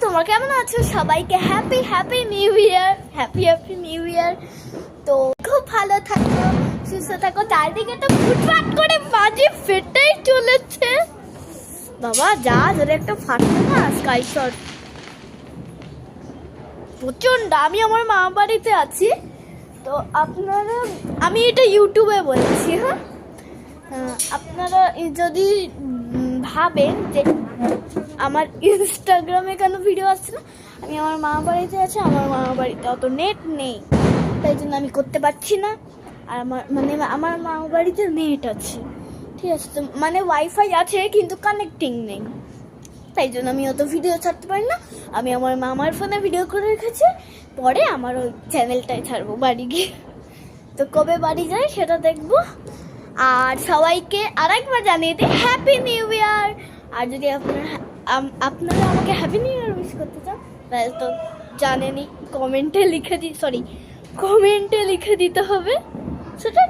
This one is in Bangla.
তোমরা কেমন আছো? সবাইকে happy happy new year, happy happy new year. তো খুব ভালো থাকো, সুস্থ থাকো। চারদিকে তো ফুটফাট করে বাজে ফেটেই চলেছে বাবা। যা ধরে একটা ফাটলো না স্কাই শট প্রচন্ড। আমি আমার মা বাড়িতে আছি, তো আপনারা, আমি এটা ইউটিউবে বলছি, হ্যাঁ আপনারা যদি ভাবেন যে আমার ইনস্টাগ্রামে কেন ভিডিও আসছে না, আমি আমার মা বাড়িতে আছি, আমার মা বাড়িতে অত নেট নেই, তাই জন্য আমি করতে পারছি না। আর আমার মা বাড়িতে নেট আছে, ঠিক আছে, তো মানে ওয়াইফাই আছে কিন্তু কানেক্টিং নেই, তাই জন্য আমি অত ভিডিও ছাড়তে পারি না। আমি আমার মামার ফোনে ভিডিও করে রেখেছি, পরে আমার ওই চ্যানেলটাই ছাড়বো বাড়ি গিয়ে। তো কবে বাড়ি যাই সেটা দেখবো। আর সবাইকে আরেকবার জানিয়ে দিই হ্যাপি নিউ ইয়ার। আর যদি আপনারা আমাকে হ্যাপি নিউ ইয়ার উইশ করতে চান তাহলে তো জানেনই, কমেন্টে লিখে দিতে হবে। সেটা